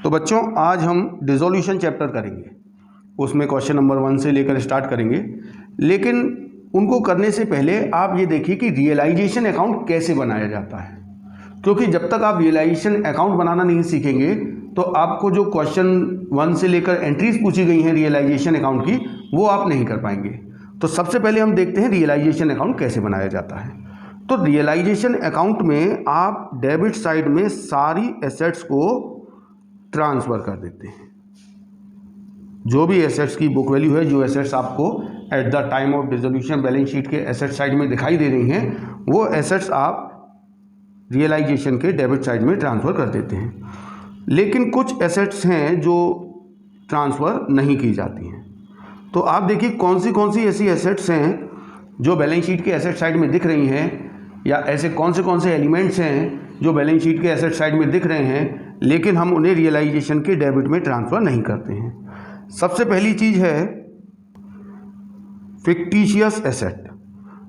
तो बच्चों आज हम डिसोल्यूशन चैप्टर करेंगे, उसमें क्वेश्चन नंबर 1 से लेकर स्टार्ट करेंगे। लेकिन उनको करने से पहले आप ये देखिए कि रियलाइजेशन अकाउंट कैसे बनाया जाता है, क्योंकि जब तक आप रियलाइजेशन अकाउंट बनाना नहीं सीखेंगे तो आपको जो क्वेश्चन 1 से लेकर एंट्रीज पूछी गई हैं रियलाइजेशन अकाउंट की वो आप नहीं कर पाएंगे। तो सबसे पहले हम देखते हैं रियलाइजेशन अकाउंट कैसे बनाया जाता है। तो रियलाइजेशन अकाउंट में आप डेबिट साइड में सारी एसेट्स को ट्रांसफ़र कर देते हैं। जो भी एसेट्स की बुक वैल्यू है, जो एसेट्स आपको at the time of dissolution balance sheet के एसेट साइड में दिखाई दे रही हैं, वो एसेट्स आप रियलाइजेशन के डेबिट साइड में ट्रांसफ़र कर देते हैं। लेकिन कुछ एसेट्स हैं जो ट्रांसफ़र नहीं की जाती हैं। तो आप देखिए कौन सी ऐसी एसेट्स हैं जो बैलेंस शीट के एसेट साइड में दिख रही हैं, या ऐसे कौन से एलिमेंट्स हैं जो बैलेंस शीट के एसेट साइड में दिख रहे हैं लेकिन हम उन्हें रियलाइजेशन के डेबिट में ट्रांसफ़र नहीं करते हैं। सबसे पहली चीज़ है फिक्टिशियस एसेट।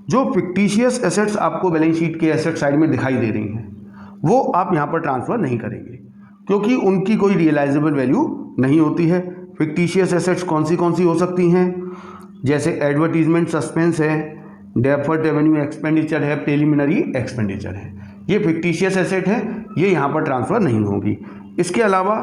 जो फिक्टिशियस एसेट्स आपको बैलेंस शीट के एसेट साइड में दिखाई दे रही हैं वो आप यहाँ पर ट्रांसफ़र नहीं करेंगे, क्योंकि उनकी कोई रियलाइजेबल वैल्यू नहीं होती है। फिक्टिशियस एसेट्स कौन सी हो सकती हैं, जैसे एडवर्टीजमेंट सस्पेंस है, डेफर्ड रेवेन्यू एक्सपेंडिचर है, प्रिलिमिनरी एक्सपेंडिचर है। ये फिक्टिशियस एसेट है, ये यहाँ पर ट्रांसफ़र नहीं होगी। इसके अलावा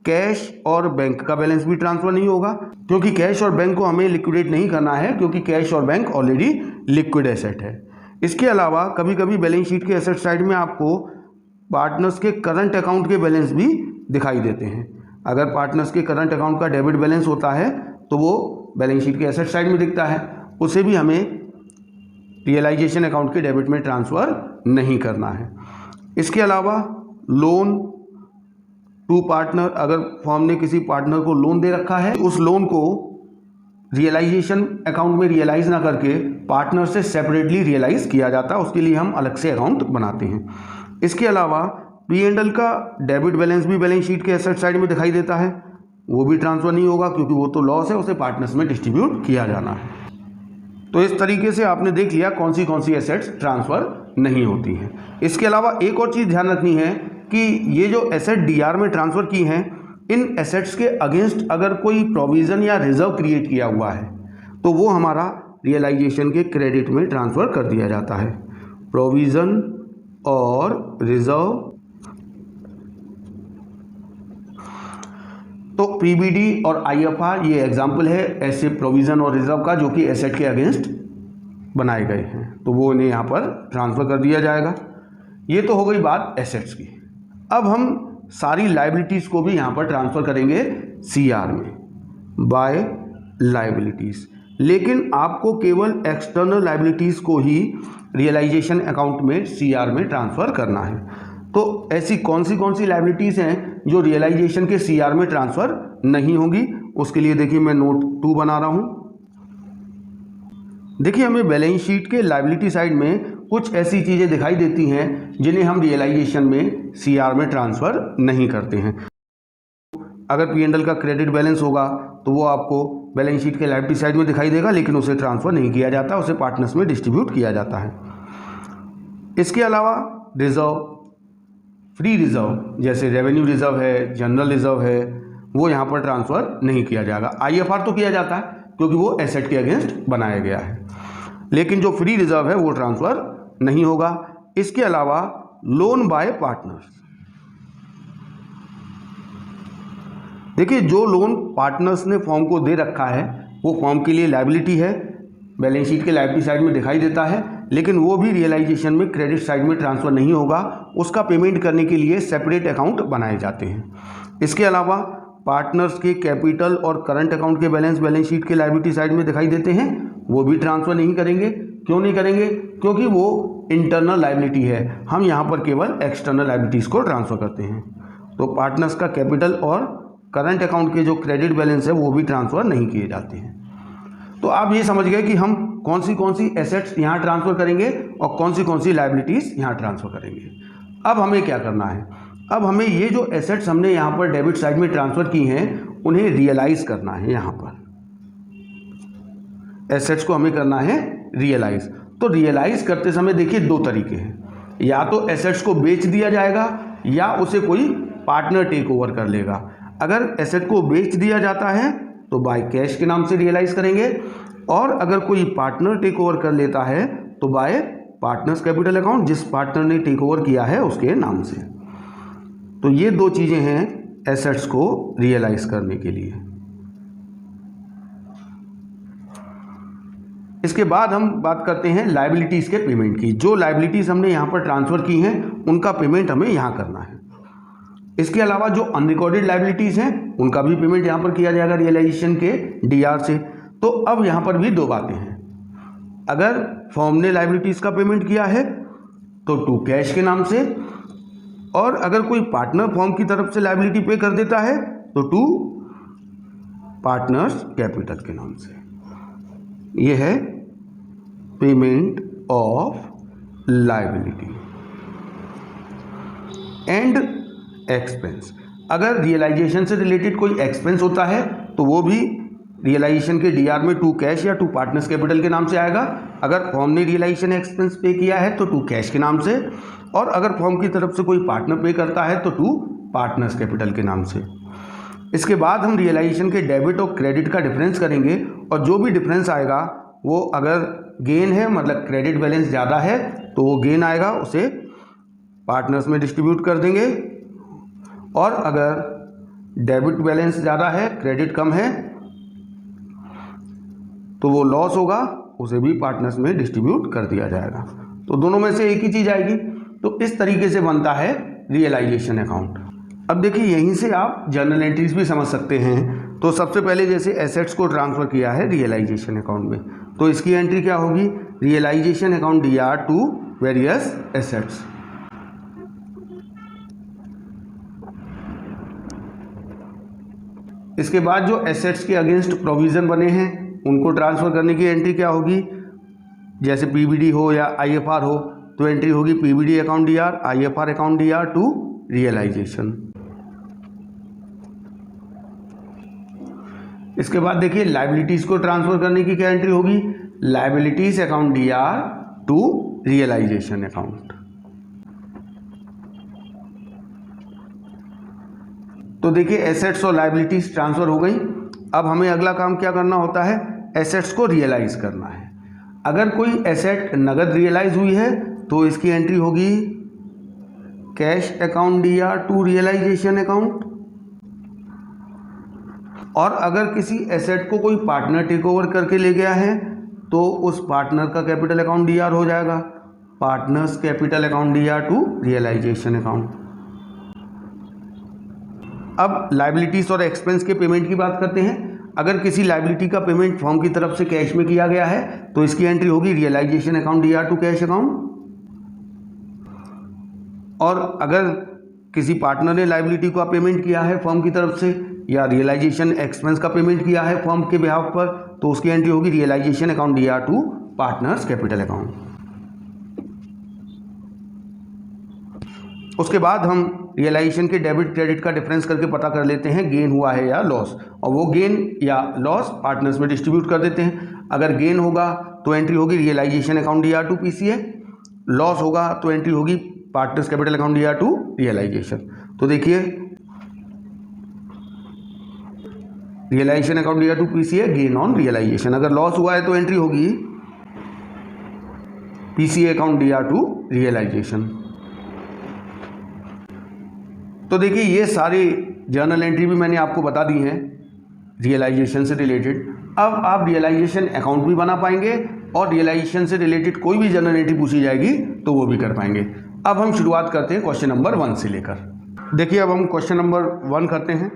कैश और बैंक का बैलेंस भी ट्रांसफ़र नहीं होगा, क्योंकि कैश और बैंक को हमें लिक्विडेट नहीं करना है, क्योंकि कैश और बैंक ऑलरेडी लिक्विड एसेट है। इसके अलावा कभी कभी बैलेंस शीट के एसेट साइड में आपको पार्टनर्स के करंट अकाउंट के बैलेंस भी दिखाई देते हैं। अगर पार्टनर्स के करंट अकाउंट का डेबिट बैलेंस होता है तो वो बैलेंस शीट के एसेट साइड में दिखता है, उसे भी हमें रियलाइजेशन अकाउंट के डेबिट में ट्रांसफ़र नहीं करना है। इसके अलावा लोन टू पार्टनर, अगर फर्म ने किसी पार्टनर को लोन दे रखा है, उस लोन को रियलाइजेशन अकाउंट में रियलाइज़ ना करके पार्टनर से सेपरेटली रियलाइज़ किया जाता है, उसके लिए हम अलग से अकाउंट बनाते हैं। इसके अलावा P&L का डेबिट बैलेंस भी बैलेंस शीट के एसेट साइड में दिखाई देता है, वो भी ट्रांसफ़र नहीं होगा, क्योंकि वो तो लॉस है, उसे पार्टनर्स में डिस्ट्रीब्यूट किया जाना है। तो इस तरीके से आपने देख लिया कौन सी एसेट्स ट्रांसफ़र नहीं होती हैं। इसके अलावा एक और चीज़ ध्यान रखनी है कि ये जो एसेट DR में ट्रांसफ़र की हैं, इन एसेट्स के अगेंस्ट अगर कोई प्रोविज़न या रिजर्व क्रिएट किया हुआ है तो वो हमारा रियलाइजेशन के क्रेडिट में ट्रांसफ़र कर दिया जाता है। प्रोविज़न और रिजर्व, तो PBD और IFR ये एग्जाम्पल है ऐसे प्रोविज़न और रिजर्व का जो कि एसेट के अगेंस्ट बनाए गए हैं, तो वो इन्हें यहाँ पर ट्रांसफ़र कर दिया जाएगा। ये तो हो गई बात एसेट्स की। अब हम सारी लाइबिलिटीज़ को भी यहाँ पर ट्रांसफ़र करेंगे CR में बाय लाइबिलिटीज़, लेकिन आपको केवल एक्सटर्नल लाइबिलिटीज़ को ही रियलाइजेशन अकाउंट में CR में ट्रांसफ़र करना है। तो ऐसी कौन सी लाइबिलिटीज़ हैं जो रियलाइजेशन के CR में ट्रांसफ़र नहीं होंगी, उसके लिए देखिए मैं नोट 2 बना रहा हूँ। देखिए हमें बैलेंस शीट के लाइबिलिटी साइड में कुछ ऐसी चीज़ें दिखाई देती हैं जिन्हें हम रियलाइजेशन में CR में ट्रांसफ़र नहीं करते हैं। अगर P&L का क्रेडिट बैलेंस होगा तो वो आपको बैलेंस शीट के लाइबिलिटी साइड में दिखाई देगा, लेकिन उसे ट्रांसफ़र नहीं किया जाता, उसे पार्टनर्स में डिस्ट्रीब्यूट किया जाता है। इसके अलावा रिजर्व, फ्री रिजर्व जैसे रेवेन्यू रिजर्व है, जनरल रिजर्व है, वो यहाँ पर ट्रांसफ़र नहीं किया जाएगा। IFR तो किया जाता है क्योंकि वो एसेट के अगेंस्ट बनाया गया है, लेकिन जो फ्री रिजर्व है वो ट्रांसफ़र नहीं होगा। इसके अलावा लोन बाय पार्टनर्स, देखिए जो लोन पार्टनर्स ने फॉर्म को दे रखा है वो फॉर्म के लिए लायबिलिटी है, बैलेंस शीट के लायबिलिटी साइड में दिखाई देता है, लेकिन वो भी रियलाइजेशन में क्रेडिट साइड में ट्रांसफ़र नहीं होगा, उसका पेमेंट करने के लिए सेपरेट अकाउंट बनाए जाते हैं। इसके अलावा पार्टनर्स के कैपिटल और करंट अकाउंट के बैलेंस शीट के लायबिलिटी साइड में दिखाई देते हैं, वो भी ट्रांसफ़र नहीं करेंगे। क्यों नहीं करेंगे? क्योंकि वो इंटरनल लायबिलिटी है, हम यहाँ पर केवल एक्सटर्नल लायबिलिटीज़ को ट्रांसफ़र करते हैं। तो पार्टनर्स का कैपिटल और करंट अकाउंट के जो क्रेडिट बैलेंस है वो भी ट्रांसफ़र नहीं किए जाते हैं। तो आप ये समझ गए कि हम कौन सी एसेट्स यहाँ ट्रांसफ़र करेंगे और कौन सी लायबिलिटीज़ यहाँ ट्रांसफ़र करेंगे। अब हमें क्या करना है? अब हमें ये जो एसेट्स हमने यहाँ पर डेबिट साइड में ट्रांसफ़र की हैं उन्हें रियलाइज़ करना है। यहाँ पर एसेट्स को हमें करना है रियलाइज़। तो रियलाइज़ करते समय देखिए दो तरीके हैं, या तो एसेट्स को बेच दिया जाएगा या उसे कोई पार्टनर टेक ओवर कर लेगा। अगर एसेट को बेच दिया जाता है तो बाय कैश के नाम से रियलाइज करेंगे, और अगर कोई पार्टनर टेक ओवर कर लेता है तो बाय पार्टनर्स कैपिटल अकाउंट, जिस पार्टनर ने टेक ओवर किया है उसके नाम से। तो ये दो चीज़ें हैं एसेट्स को रियलाइज करने के लिए। इसके बाद हम बात करते हैं लायबिलिटीज़ के पेमेंट की। जो लायबिलिटीज़ हमने यहाँ पर ट्रांसफ़र की हैं उनका पेमेंट हमें यहाँ करना है। इसके अलावा जो अनरिकॉर्डेड लायबिलिटीज़ हैं उनका भी पेमेंट यहाँ पर किया जाएगा रियलाइजेशन के डीआर से। तो अब यहाँ पर भी दो बातें हैं। अगर फर्म ने लायबिलिटीज़ का पेमेंट किया है तो टू कैश के नाम से, और अगर कोई पार्टनर फर्म की तरफ से लायबिलिटी पे कर देता है तो टू पार्टनर्स कैपिटल के नाम से। यह है payment of liability. And expense, अगर रियलाइजेशन से रिलेटेड कोई एक्सपेंस होता है तो वो भी रियलाइजेशन के डीआर में टू कैश या टू पार्टनर्स कैपिटल के नाम से आएगा। अगर फर्म ने रियलाइजेशन एक्सपेंस पे किया है तो टू कैश के नाम से, और अगर फर्म की तरफ से कोई पार्टनर पे करता है तो टू पार्टनर्स कैपिटल के नाम से। इसके बाद हम रियलाइजेशन के डेबिट और क्रेडिट का डिफरेंस करेंगे, और जो भी डिफरेंस आएगा वो अगर गेन है, मतलब क्रेडिट बैलेंस ज़्यादा है तो वो गेन आएगा, उसे पार्टनर्स में डिस्ट्रीब्यूट कर देंगे, और अगर डेबिट बैलेंस ज़्यादा है क्रेडिट कम है तो वो लॉस होगा, उसे भी पार्टनर्स में डिस्ट्रीब्यूट कर दिया जाएगा। तो दोनों में से एक ही चीज़ आएगी। तो इस तरीके से बनता है रियलाइजेशन अकाउंट। अब देखिए यहीं से आप जर्नल एंट्रीज भी समझ सकते हैं। तो सबसे पहले जैसे एसेट्स को ट्रांसफ़र किया है रियलाइजेशन अकाउंट में, तो इसकी एंट्री क्या होगी, realisation account DR to various assets. इसके बाद जो एसेट्स के अगेंस्ट प्रोविज़न बने हैं उनको ट्रांसफ़र करने की एंट्री क्या होगी, जैसे पीबीडी हो या आईएफआर हो तो एंट्री होगी PBD account DR, IFR account DR to realisation. इसके बाद देखिए लायबिलिटीज़ को ट्रांसफ़र करने की क्या एंट्री होगी, liabilities account DR to realisation account. तो देखिए एसेट्स और लायबिलिटीज़ ट्रांसफ़र हो गई। अब हमें अगला काम क्या करना होता है, एसेट्स को रियलाइज़ करना है। अगर कोई एसेट नगद रियलाइज़ हुई है तो इसकी एंट्री होगी cash account DR to realisation account, और अगर किसी एसेट को कोई पार्टनर टेक ओवर करके ले गया है तो उस पार्टनर का कैपिटल अकाउंट डीआर हो जाएगा partners capital account DR to realisation account. अब लायबिलिटीज़ और एक्सपेंस के पेमेंट की बात करते हैं। अगर किसी लायबिलिटी का पेमेंट फर्म की तरफ से कैश में किया गया है तो इसकी एंट्री होगी realisation account DR to cash account, और अगर किसी पार्टनर ने लायबिलिटी का पेमेंट किया है फर्म की तरफ से या रियलाइजेशन एक्सपेंस का पेमेंट किया है फर्म के बिहाफ पर तो उसकी एंट्री होगी realisation account DR to partners capital account. उसके बाद हम रियलाइजेशन के डेबिट क्रेडिट का डिफरेंस करके पता कर लेते हैं गेन हुआ है या लॉस, और वो गेन या लॉस पार्टनर्स में डिस्ट्रीब्यूट कर देते हैं। अगर गेन होगा तो एंट्री होगी realisation account DR to PCA, loss होगा तो एंट्री होगी partners capital account DR to realisation. तो देखिए realisation account DR to PCA gain on realisation, अगर लॉस हुआ है तो एंट्री होगी PCA account DR to realisation. तो देखिए ये सारी जर्नल एंट्री भी मैंने आपको बता दी हैं रियलाइजेशन से रिलेटेड। अब आप रियलाइजेशन अकाउंट भी बना पाएंगे और रियलाइजेशन से रिलेटेड कोई भी जर्नल एंट्री पूछी जाएगी तो वो भी कर पाएंगे। अब हम शुरुआत करते हैं क्वेश्चन नंबर 1 से लेकर। देखिए अब हम क्वेश्चन नंबर 1 करते हैं।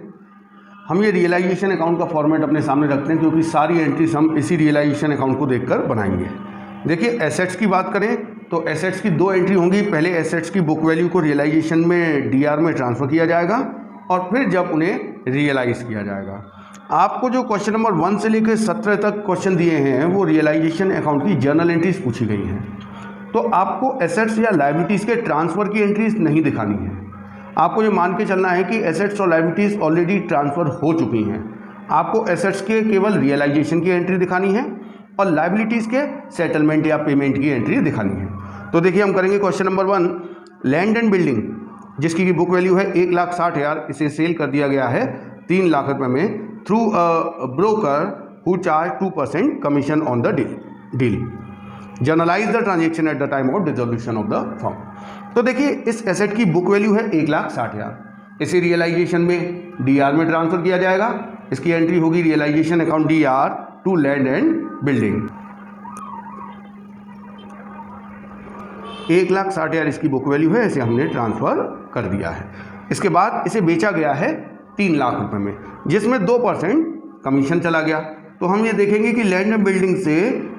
हम ये रियलाइजेशन अकाउंट का फॉर्मेट अपने सामने रखते हैं क्योंकि सारी एंट्रीज हम इसी रियलाइजेशन अकाउंट को देखकर बनाएंगे। देखिए एसेट्स की बात करें तो एसेट्स की 2 एंट्री होंगी। पहले एसेट्स की बुक वैल्यू को रियलाइजेशन में डीआर में ट्रांसफ़र किया जाएगा और फिर जब उन्हें रियलाइज़ किया जाएगा। आपको जो क्वेश्चन नंबर 1 से लेकर 17 तक क्वेश्चन दिए हैं वो रियलाइजेशन अकाउंट की जर्नल एंट्रीज पूछी गई हैं। तो आपको एसेट्स या लायबिलिटीज़ के ट्रांसफ़र की एंट्रीज नहीं दिखानी है। आपको ये मान के चलना है कि एसेट्स और लायबिलिटीज़ ऑलरेडी ट्रांसफ़र हो चुकी हैं। आपको एसेट्स के केवल रियलाइजेशन की एंट्री दिखानी है और लायबिलिटीज़ के सेटलमेंट या पेमेंट की एंट्री दिखानी है। तो देखिए हम करेंगे question number 1, land and building जिसकी की बुक वैल्यू है 1,60,000, इसे सेल कर दिया गया है 3 लाख रुपए में through a broker who charge 2% commission on the deal. Generalized the transaction at the time of dissolution of the firm. तो देखिए इस एसेट की बुक वैल्यू है 1,60,000, इसे रियलाइजेशन में डीआर में ट्रांसफर किया जाएगा। इसकी एंट्री होगी realisation account DR to land and building. 1,60,000 इसकी बुक वैल्यू है, इसे हमने ट्रांसफर कर दिया है। इसके बाद इसे बेचा गया है 3 लाख रुपए में, जिसमें 2% कमीशन चला गया। तो हम ये देखेंगे कि लैंड एंड बिल्डिंग से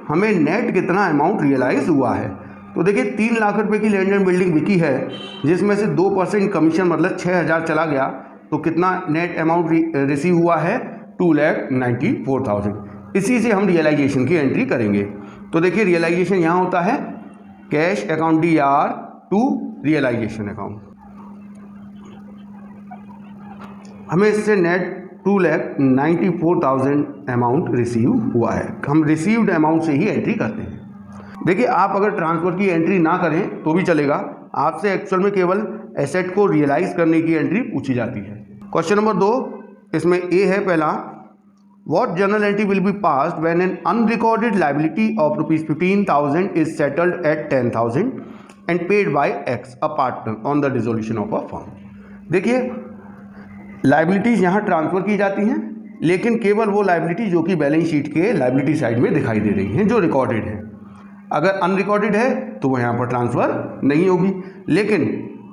हमें नेट कितना अमाउंट रियलाइज हुआ है। तो देखिए 3 लाख रुपए की लैंड एंड बिल्डिंग बिकी है, जिसमें से 2% कमीशन मतलब 6,000 चला गया। तो कितना नेट अमाउंट रिसीव हुआ है? 2,94,000। इसी से हम रियलाइजेशन की एंट्री करेंगे। तो देखिए रियलाइजेशन यहाँ होता है cash account DR to realisation account. हमें इससे नेट 2,94,000 अमाउंट रिसीव हुआ है। हम रिसीव्ड अमाउंट से ही एंट्री करते हैं। देखिए आप अगर ट्रांसफ़र की एंट्री ना करें तो भी चलेगा, आपसे एक्चुअल में केवल एसेट को रियलाइज करने की एंट्री पूछी जाती है। क्वेश्चन नंबर 2, इसमें ए है पहला, what journal entry will be passed when an unrecorded liability of ₹15,000 is settled at 10,000 and paid bye x a partner on the dissolution of a firm. देखिए liabilities यहाँ transfer की जाती हैं, लेकिन केवल वो लाइबिलिटी जो कि बैलेंस शीट के लाइबिलिटी साइड में दिखाई दे रही हैं, जो रिकॉर्डेड है। अगर अनरिकॉर्डेड है तो वो यहाँ पर ट्रांसफ़र नहीं होगी। लेकिन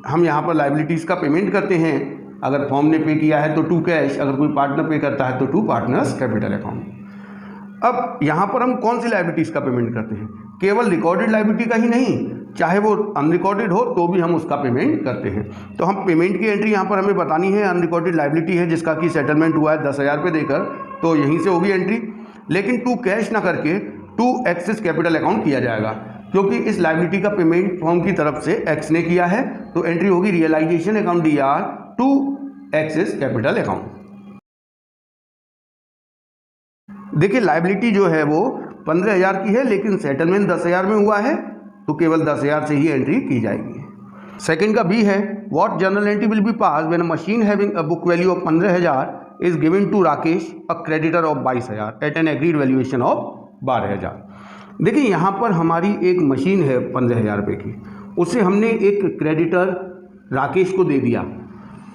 हम यहाँ पर लाइबिलिटीज़ का पेमेंट करते हैं। अगर फर्म ने पे किया है तो टू कैश, अगर कोई पार्टनर पे करता है तो टू पार्टनर्स कैपिटल अकाउंट। अब यहाँ पर हम कौन सी लाइबिलिटीज़ का पेमेंट करते हैं? केवल रिकॉर्डेड लाइबिलिटी का ही नहीं, चाहे वो अनरिकॉर्डेड हो तो भी हम उसका पेमेंट करते हैं। तो हम पेमेंट की एंट्री यहाँ पर हमें बतानी है। अनरिकॉर्डेड लाइबिलिटी है जिसका कि सेटलमेंट हुआ है 10,000 रुपये देकर, तो यहीं से होगी एंट्री। लेकिन टू कैश ना करके टू एक्सिस कैपिटल अकाउंट किया जाएगा, क्योंकि इस लाइबिलिटी का पेमेंट फर्म की तरफ से एक्स ने किया है। तो एंट्री होगी realisation account DR to X's capital account. देखिए लाइबिलिटी जो है वो 15,000 की है, लेकिन सेटलमेंट 10,000 में हुआ है, तो केवल 10,000 से ही एंट्री की जाएगी। सेकंड का बी है, what journal entry will be pass when a machine having a book value of 15,000 is given to Rakesh a creditor of 22,000 at an agreed valuation of 12,000। देखिए यहाँ पर हमारी एक मशीन है 15,000 रुपये की, उसे हमने एक क्रेडिटर राकेश को दे दिया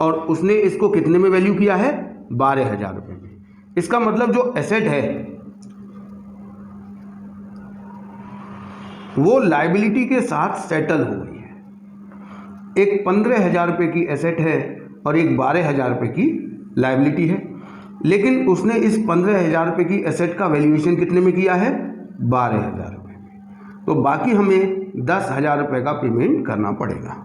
और उसने इसको कितने में वैल्यू किया है? 12,000 रुपये में। इसका मतलब जो एसेट है वो लाइबिलिटी के साथ सेटल हो गई है। एक 15,000 रुपये की एसेट है और एक 12,000 रुपये की लाइबिलिटी है, लेकिन उसने इस 15,000 रुपये की एसेट का वैल्यूएशन कितने में किया है? 12,000 रुपये में। तो बाकी हमें 10,000 रुपये का पेमेंट करना पड़ेगा।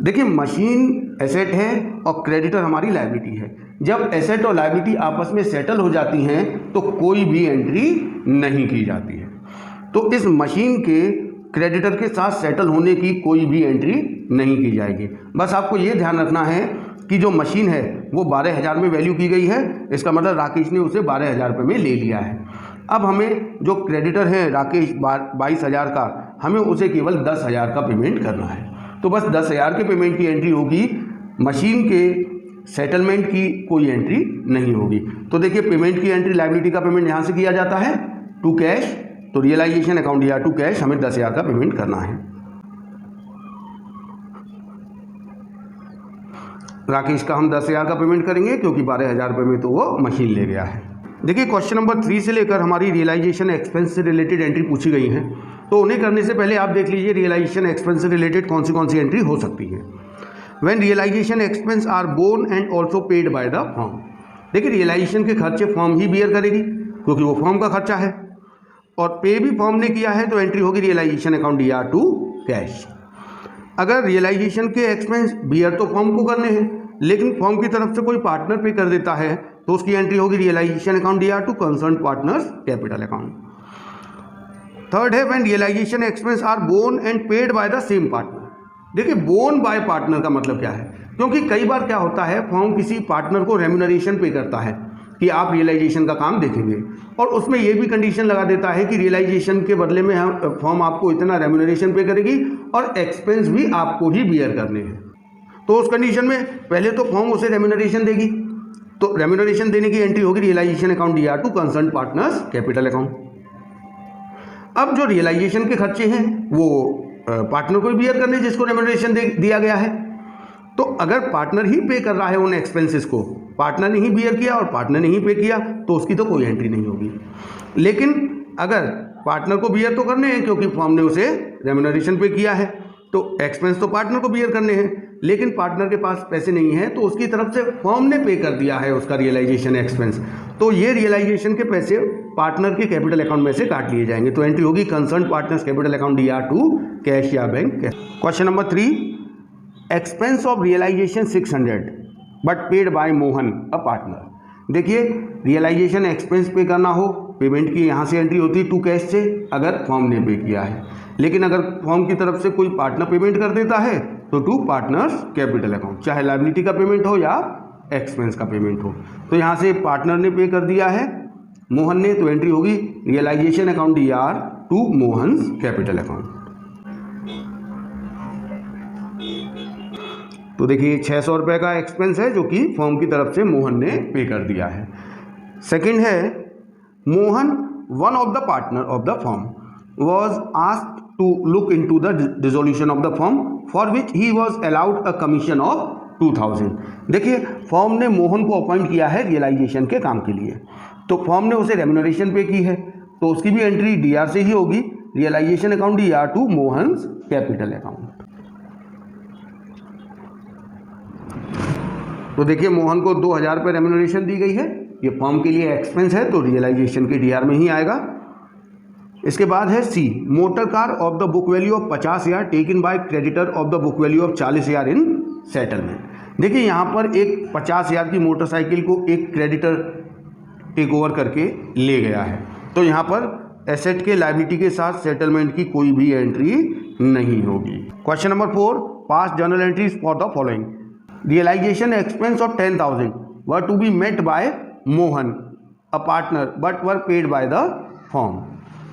देखिए मशीन एसेट है और क्रेडिटर हमारी लाइबिलिटी है। जब एसेट और लाइबिलिटी आपस में सेटल हो जाती हैं तो कोई भी एंट्री नहीं की जाती है। तो इस मशीन के क्रेडिटर के साथ सेटल होने की कोई भी एंट्री नहीं की जाएगी। बस आपको ये ध्यान रखना है कि जो मशीन है वो 12,000 में वैल्यू की गई है, इसका मतलब राकेश ने उसे 12,000 रुपये में ले लिया है। अब हमें जो क्रेडिटर है राकेश 22,000 का, हमें उसे केवल 10,000 का पेमेंट करना है। तो बस 10,000 के पेमेंट की एंट्री होगी, मशीन के सेटलमेंट की कोई एंट्री नहीं होगी। तो देखिए पेमेंट की एंट्री लाइबिलिटी का पेमेंट यहाँ से किया जाता है टू कैश, तो रियलाइजेशन अकाउंट या टू कैश हमें 10,000 का पेमेंट करना है। राकेश का हम 10,000 का पेमेंट करेंगे क्योंकि 12,000 रुपये में तो वो मशीन ले गया है। देखिए क्वेश्चन नंबर 3 से लेकर हमारी रियलाइजेशन एक्सपेंस से रिलेटेड एंट्री पूछी गई हैं, तो उन्हें करने से पहले आप देख लीजिए रियलाइजेशन एक्सपेंस से रिलेटेड कौन सी एंट्री हो सकती है। When realisation expense are borne and also paid by the firm. देखिए रियलाइजेशन के खर्चे फर्म ही बियर करेगी क्योंकि वो फर्म का खर्चा है, और पे भी फर्म ने किया है, तो एंट्री होगी realisation account DR to cash. अगर रियलाइजेशन के एक्सपेंस बियर तो फर्म को करने हैं, लेकिन फर्म की तरफ से कोई पार्टनर पे कर देता है, तो उसकी एंट्री होगी realisation account DR to concern partners capital account. Third है when realisation expense are borne and paid by the same partner. देखिए बोर्न बाय पार्टनर का मतलब क्या है, क्योंकि कई बार क्या होता है फर्म किसी पार्टनर को रेम्यूनरेशन पे करता है कि आप रियलाइजेशन का काम देखेंगे, और उसमें ये भी कंडीशन लगा देता है कि रियलाइजेशन के बदले में फर्म आपको इतना रेम्यूनरेशन पे करेगी और एक्सपेंस भी आपको ही बियर करने हैं। तो उस कंडीशन में पहले तो फर्म उसे रेम्यूनरेशन देगी, तो रेम्यूनरेशन देने की एंट्री होगी realisation account DR to concern partners capital account. अब जो रियलाइजेशन के खर्चे हैं वो पार्टनर को बियर करने जिसको रेम्यूनरेशन दिया गया है। तो अगर पार्टनर ही पे कर रहा है उन एक्सपेंसेस को, पार्टनर ने ही बियर किया और पार्टनर ने ही पे किया, तो उसकी तो कोई एंट्री नहीं होगी। लेकिन अगर पार्टनर को बियर तो करने हैं क्योंकि फर्म ने उसे रेम्यूनरेशन पे किया है, तो एक्सपेंस तो पार्टनर को बियर करने हैं, लेकिन पार्टनर के पास पैसे नहीं है तो उसकी तरफ से फर्म ने पे कर दिया है उसका रियलाइजेशन एक्सपेंस, तो ये रियलाइजेशन के पैसे पार्टनर के कैपिटल अकाउंट में से काट लिए जाएंगे। तो एंट्री होगी concern partners capital account DR to cash या bank. Question number 3, expense of realisation 600 but paid by Mohan a partner. देखिए रियलाइजेशन एक्सपेंस पे करना हो, पेमेंट की यहाँ से एंट्री होती है टू कैश से अगर फर्म ने पे किया है, लेकिन अगर फर्म की तरफ से कोई पार्टनर पेमेंट कर देता है तो टू पार्टनर्स कैपिटल अकाउंट, चाहे लायबिलिटी का पेमेंट हो या एक्सपेंस का पेमेंट हो। तो यहाँ से पार्टनर ने पे कर दिया है मोहन ने, तो एंट्री होगी realisation account DR to Mohan's capital account. तो देखिए 600 रुपये का एक्सपेंस है जो कि फर्म की तरफ से मोहन ने पे कर दिया है। सेकंड है Mohan one of the partner of the firm was asked to look into the dissolution of the firm for which he was allowed a commission of 2000। देखिए फर्म ने मोहन को अपॉइंट किया है रियलाइजेशन के काम के लिए, तो फर्म ने उसे रेम्यूनरेशन पे की है तो उसकी भी एंट्री DR से ही होगी, realisation account DR to Mohan's capital account. तो देखिए मोहन को 2000 रुपये रेम्यूनरेशन दी गई है, ये फर्म के लिए एक्सपेंस है तो रियलाइजेशन के DR में ही आएगा। इसके बाद है C, motor car of the book value of 50,000 taken by creditor of the book value of 40,000 in settlement. देखिए यहाँ पर एक 50,000 की मोटरसाइकिल को एक क्रेडिटर टेक ओवर करके ले गया है, तो यहाँ पर एसेट के लायबिलिटी के साथ सेटलमेंट की कोई भी एंट्री नहीं होगी। Question number 4, pass journal entries for the following. Realisation expense of 10,000 were to be met by Mohan a partner but were paid by the firm.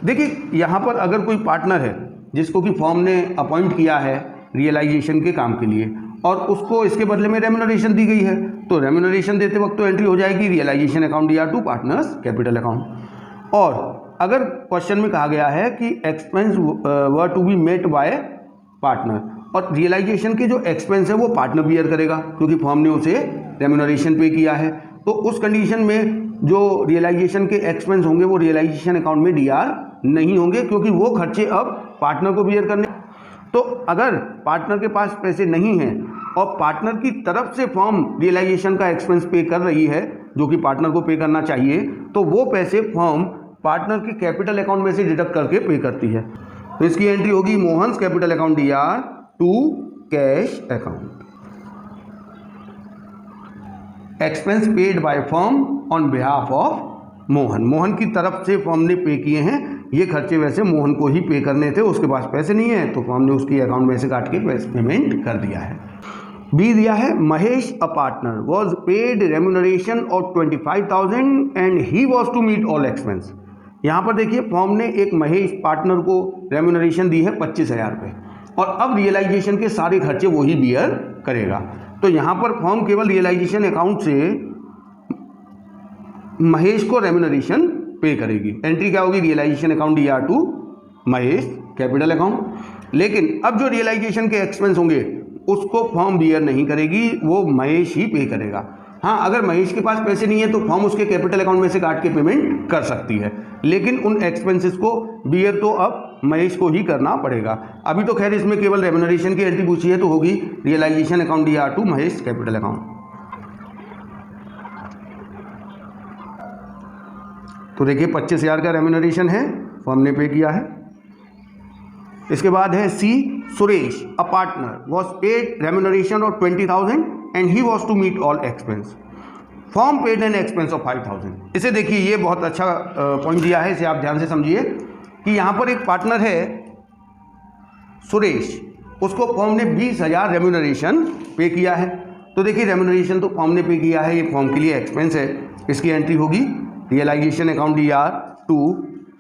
देखिए यहाँ पर अगर कोई पार्टनर है जिसको कि फर्म ने अपॉइंट किया है रियलाइजेशन के काम के लिए और उसको इसके बदले में रेम्यूनरेशन दी गई है, तो रेम्यूनरेशन देते वक्त तो एंट्री हो जाएगी realisation account DR to partners capital account. और अगर क्वेश्चन में कहा गया है कि expense were to be met by partner और रियलाइजेशन के जो एक्सपेंस है वो पार्टनर बियर करेगा क्योंकि फर्म ने उसे रेम्यूनरेशन पे किया है, तो उस कंडीशन में जो रियलाइजेशन के एक्सपेंस होंगे वो रियलाइजेशन अकाउंट में DR नहीं होंगे क्योंकि वो खर्चे अब पार्टनर को बियर करने। तो अगर पार्टनर के पास पैसे नहीं हैं और पार्टनर की तरफ से फर्म रियलाइजेशन का एक्सपेंस पे कर रही है जो कि पार्टनर को पे करना चाहिए, तो वो पैसे फर्म पार्टनर के कैपिटल अकाउंट में से डिडक्ट करके पे करती है। तो इसकी एंट्री होगी Mohan's capital account DR to cash account. Expense paid by firm on behalf of Mohan, Mohan की तरफ से फर्म ने पे किए हैं, ये खर्चे वैसे मोहन को ही पे करने थे, उसके पास पैसे नहीं है तो फर्म ने उसकी अकाउंट में से काट के पेमेंट कर दिया है। बी दिया है Mahesh a partner was paid remuneration of 25,000 and he was to meet all expense. यहाँ पर देखिए फर्म ने एक महेश पार्टनर को रेम्यूनरेशन दी है 25,000 रुपये और अब रियलाइजेशन के सारे खर्चे वही बियर करेगा, तो यहाँ पर फर्म केवल रियलाइजेशन अकाउंट से महेश को रेम्यूनरेशन पे करेगी। एंट्री क्या होगी realisation account DR to Mahesh capital account. लेकिन अब जो रियलाइजेशन के एक्सपेंस होंगे उसको फर्म बियर नहीं करेगी, वो महेश ही पे करेगा। हाँ, अगर महेश के पास पैसे नहीं है तो फर्म उसके कैपिटल अकाउंट में से काट के पेमेंट कर सकती है, लेकिन उन एक्सपेंसेस को बियर तो अब महेश को ही करना पड़ेगा। अभी तो खैर इसमें केवल रेम्यूनरेशन की एंट्री पूछी है तो होगी realisation account DR to Mahesh capital account. तो देखिए 25,000 का रेम्यूनरेशन है, फर्म ने पे किया है। इसके बाद है C, Suresh a partner was paid remuneration of 20,000 and he was to meet all expense. Firm paid an expense of 5,000। इसे देखिए ये बहुत अच्छा पॉइंट दिया है, इसे आप ध्यान से समझिए कि यहाँ पर एक पार्टनर है सुरेश, उसको फर्म ने 20,000 रेम्यूनरेशन पे किया है। तो देखिए रेम्यूनरेशन तो फर्म ने पे किया है, ये फर्म के लिए एक्सपेंस है, इसकी एंट्री होगी realisation account DR to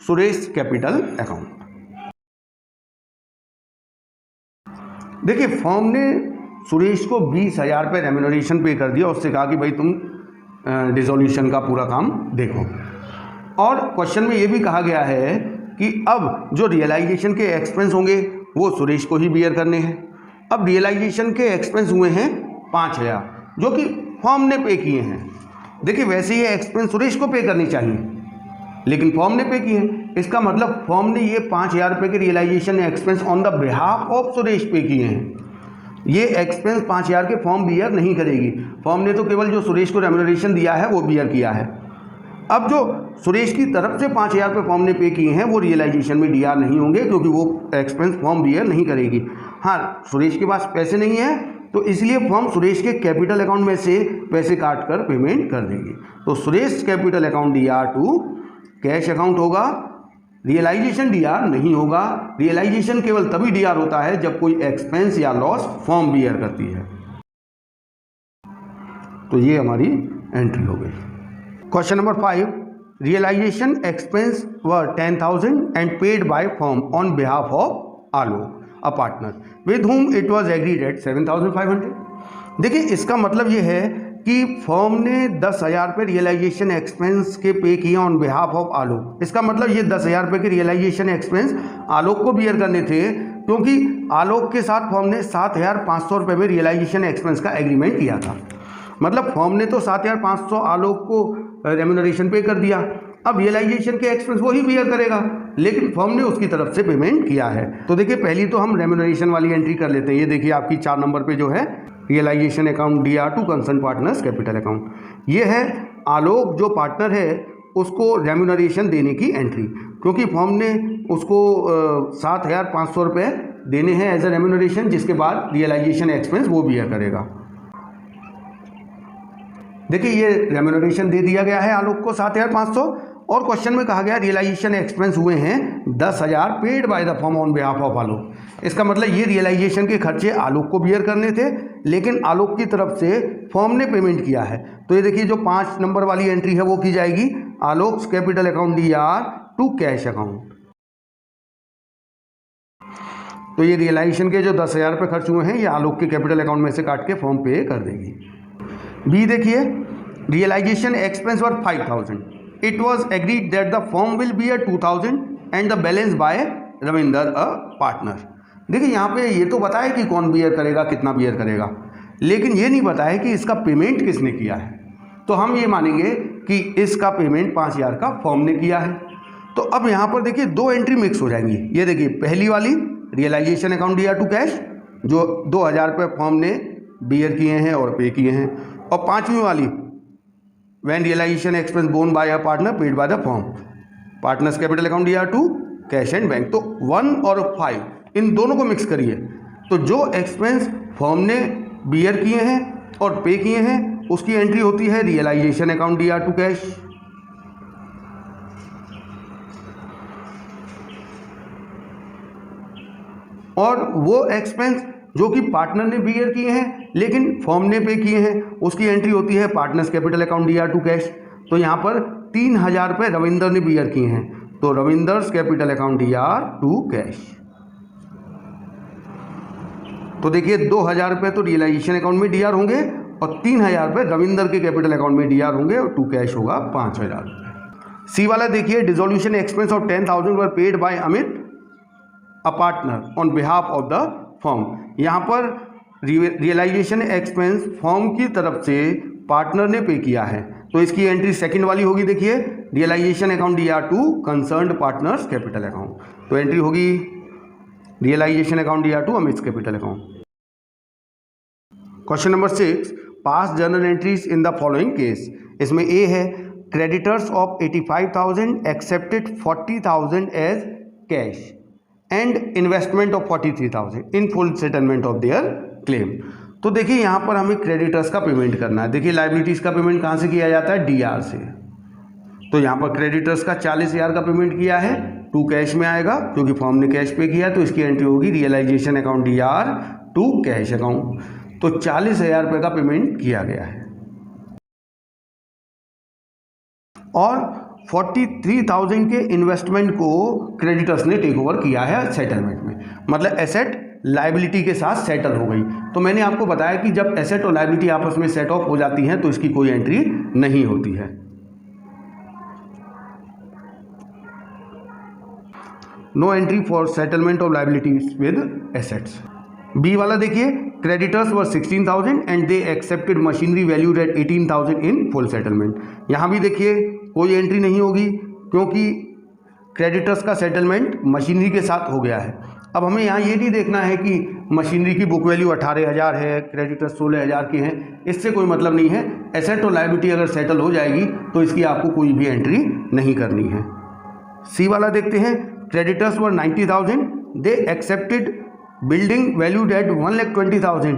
Suresh capital account. देखिए फर्म ने सुरेश को 20,000 पे रेम्यूनरेशन पे कर दिया, उससे कहा कि भाई तुम डिसोल्यूशन का पूरा काम देखो। और क्वेश्चन में ये भी कहा गया है कि अब जो रियलाइजेशन के एक्सपेंस होंगे वो सुरेश को ही बियर करने हैं। अब रियलाइजेशन के एक्सपेंस हुए हैं 5,000 जो कि फर्म ने पे किए हैं। देखिए वैसे ये एक्सपेंस सुरेश को पे करनी चाहिए, लेकिन फर्म ने पे किए हैं। इसका मतलब फर्म ने ये 5,000 रुपये के realisation expense on the behalf of Suresh pay किए हैं। ये एक्सपेंस 5,000 के फर्म बियर नहीं करेगी, फर्म ने तो केवल जो सुरेश को रेम्यूनरेशन दिया है वो बियर किया है। अब जो सुरेश की तरफ से 5,000 रुपये फर्म ने पे किए हैं वो रियलाइजेशन में डीआर नहीं होंगे, क्योंकि वो एक्सपेंस फर्म बियर नहीं करेगी। हाँ, सुरेश के पास पैसे नहीं है तो इसलिए फर्म सुरेश के कैपिटल अकाउंट में से पैसे काट कर पेमेंट कर देगी। तो Suresh capital account DR to cash account होगा, रियलाइजेशन डीआर नहीं होगा। रियलाइजेशन केवल तभी डीआर होता है जब कोई एक्सपेंस या लॉस फर्म बियर करती है। तो ये हमारी एंट्री हो गई। Question number 5, realisation expense were 10,000 and paid by firm on behalf of Alok a partner with whom it was agreed at 7,500। देखिए इसका मतलब ये है कि फर्म ने 10,000 रुपये रियलाइजेशन एक्सपेंस के पे किए ऑन बिहाफ ऑफ आलोक। इसका मतलब ये 10,000 रुपये के रियलाइजेशन एक्सपेंस आलोक को बियर करने थे, क्योंकि आलोक के साथ फर्म ने 7,500 रुपये में रियलाइजेशन एक्सपेंस का एग्रीमेंट किया था। मतलब फर्म ने तो 7,500 आलोक को रेम्यूनरेशन पे कर दिया, अब रियलाइजेशन के एक्सपेंस वो ही बियर करेगा, लेकिन फर्म ने उसकी तरफ से पेमेंट किया है। तो देखिए पहली तो हम रेम्यूनरेशन वाली एंट्री कर लेते हैं। ये देखिए आपकी 4 नंबर पे जो है realisation account DR to concern partners capital account, ये है आलोक जो पार्टनर है उसको रेम्यूनरेशन देने की एंट्री, क्योंकि फर्म ने उसको 7,500 रुपये देने हैं एज ए रेम्यूनरेशन, जिसके बाद रियलाइजेशन एक्सपेंस वो बियर करेगा। देखिए ये रेम्यूनरेशन दे दिया गया है आलोक को 7,500, और क्वेश्चन में कहा गया रियलाइजेशन एक्सपेंस हुए हैं 10,000 paid by the firm on behalf of Alok. इसका मतलब ये रियलाइजेशन के खर्चे आलोक को बियर करने थे, लेकिन आलोक की तरफ से फर्म ने पेमेंट किया है। तो ये देखिए जो 5 नंबर वाली एंट्री है वो की जाएगी Alok capital account DR to cash account. तो ये रियलाइजेशन के जो 10,000 रुपये खर्च हुए हैं ये आलोक के कैपिटल अकाउंट में से काट के फर्म पे कर देगी। बी देखिए, realisation expense were 5,000, it was agreed that the firm will bear 2,000 and the balance by Ravinder a partner. देखिए यहाँ पे ये तो बताया कि कौन बियर करेगा, कितना बियर करेगा, लेकिन ये नहीं बताया कि इसका पेमेंट किसने किया है। तो हम ये मानेंगे कि इसका पेमेंट 5,000 का फर्म ने किया है। तो अब यहाँ पर देखिए 2 एंट्री मिक्स हो जाएंगी। ये देखिए पहली वाली realisation account DR to cash जो 2,000 रुपये फर्म ने बियर किए हैं और पे किए हैं, और 5वीं वाली when realisation expense borne by a partner paid by the firm partners capital account DR to cash and bank. तो 1 और 5 इन दोनों को मिक्स करिए, तो जो एक्सपेंस फर्म ने बियर किए हैं और पे किए हैं उसकी एंट्री होती है realisation account DR to cash. और वो एक्सपेंस जो कि पार्टनर ने बियर किए हैं लेकिन फर्म ने पे किए हैं उसकी एंट्री होती है partners capital account DR to cash. तो यहाँ पर 3,000 रुपये रविंदर ने बियर किए हैं, तो Ravinder's capital account DR to cash. तो देखिए 2,000 रुपये तो रियलाइजेशन अकाउंट में डीआर होंगे और 3,000 रुपये रविंदर के कैपिटल अकाउंट में डीआर होंगे और टू कैश होगा 5,000 रुपये। सी वाला देखिए dissolution expense of 10,000 were paid bye Amit a partner on behalf of the firm. यहाँ पर रियलाइजेशन एक्सपेंस फर्म की तरफ से पार्टनर ने पे किया है, तो इसकी एंट्री सेकंड वाली होगी। देखिए realisation account DR to concerned partners capital account, तो एंट्री होगी realisation account DR to Amit capital account. Question number 6, pass journal entries in the following case. इसमें ए है creditors of 85,000 accepted 40,000 as cash and investment of 43,000 in full settlement of their claim. तो देखिए यहाँ पर हमें creditors का payment करना है। देखिए लाइबिलिटीज़ का पेमेंट कहाँ से किया जाता है, डीआर से। तो यहाँ पर क्रेडिटर्स का 40,000 का पेमेंट किया है, टू कैश में आएगा क्योंकि फर्म ने कैश पे किया, तो इसकी एंट्री होगी realisation account DR to cash account. तो 40,000 रुपये का पेमेंट किया गया है और 43,000 के इन्वेस्टमेंट को क्रेडिटर्स ने टेक ओवर किया है सेटलमेंट में। मतलब एसेट लायबिलिटी के साथ सेटल हो गई। तो मैंने आपको बताया कि जब एसेट और लायबिलिटी आपस में सेट ऑफ हो जाती हैं तो इसकी कोई एंट्री नहीं होती है। No entry for settlement of liabilities with assets. B वाला देखिए, creditors were 16,000 and they accepted machinery valued at 18,000 in full settlement. यहाँ भी देखिए कोई एंट्री नहीं होगी क्योंकि क्रेडिटर्स का सेटलमेंट मशीनरी के साथ हो गया है। अब हमें यहाँ ये नहीं देखना है कि मशीनरी की बुक वैल्यू 18,000 है, क्रेडिटर्स 16,000 के हैं, इससे कोई मतलब नहीं है। एसेट और लायबिलिटी अगर सेटल हो जाएगी तो इसकी आपको कोई भी एंट्री नहीं करनी है। सी वाला देखते हैं, creditors were 90,000, they accepted building valued at 1,20,000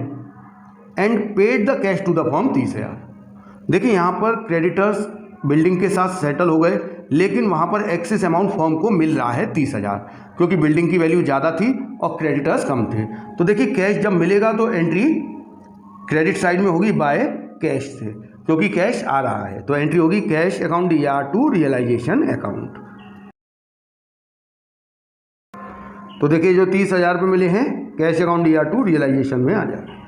and paid the cash to the firm 30,000। देखिए यहाँ पर क्रेडिटर्स बिल्डिंग के साथ सेटल हो गए, लेकिन वहाँ पर एक्सेस अमाउंट फर्म को मिल रहा है 30,000, क्योंकि बिल्डिंग की वैल्यू ज़्यादा थी और क्रेडिटर्स कम थे। तो देखिए कैश जब मिलेगा तो एंट्री क्रेडिट साइड में होगी बाय कैश से, क्योंकि कैश आ रहा है, तो एंट्री होगी cash account DAR to realisation account. तो देखिए जो 30,000 रुपये मिले हैं cash account DAR to realisation में आ जाए।